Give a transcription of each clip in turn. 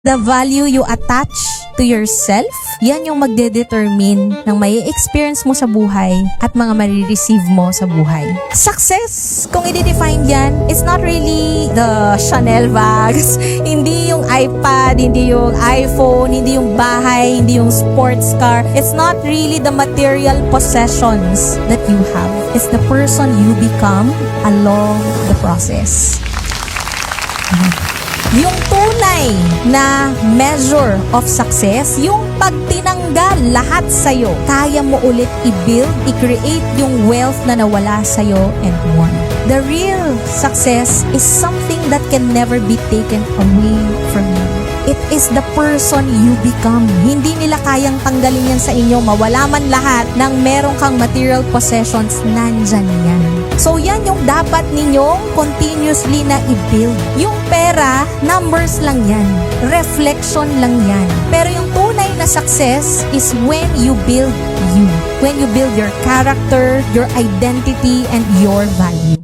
The value you attach to yourself, yan yung magdedetermine ng may experience mo sa buhay at mga marireceive mo sa buhay. Success, kung i-define yan, it's not really the Chanel bags, hindi yung iPad, hindi yung iPhone, hindi yung bahay, hindi yung sports car. It's not really the material possessions that you have. It's the person you become along the process. Yung tunay na measure of success, yung pag tinanggal lahat sa'yo, kaya mo ulit i-build, i-create yung wealth na nawala sa'yo and more. The real success is something that can never be taken away from you. It is the person you become. Hindi nila kayang tanggalin yan sa inyo. Mawala man lahat ng meron kang material possessions, nandyan yan. So yan yung dapat ninyong continuously na i-build. Yung pera, numbers lang yan. Reflection lang yan. Pero yung tunay na success is when you build you. When you build your character, your identity, and your value.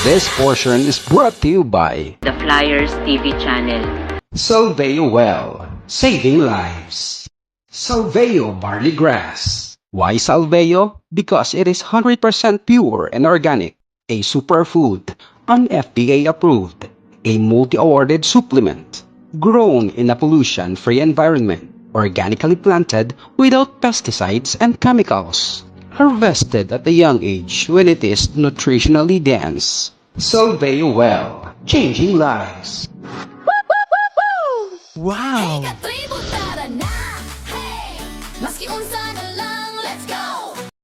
This portion is brought to you by the Flyers TV channel. Salveo Well, saving lives. Salveo Barley Grass. Why Salveo? Because it is 100% pure and organic, a superfood, an FDA approved, a multi-awarded supplement, grown in a pollution-free environment, organically planted without pesticides and chemicals, harvested at a young age when it is nutritionally dense. Salveo Well, changing lives. Wow!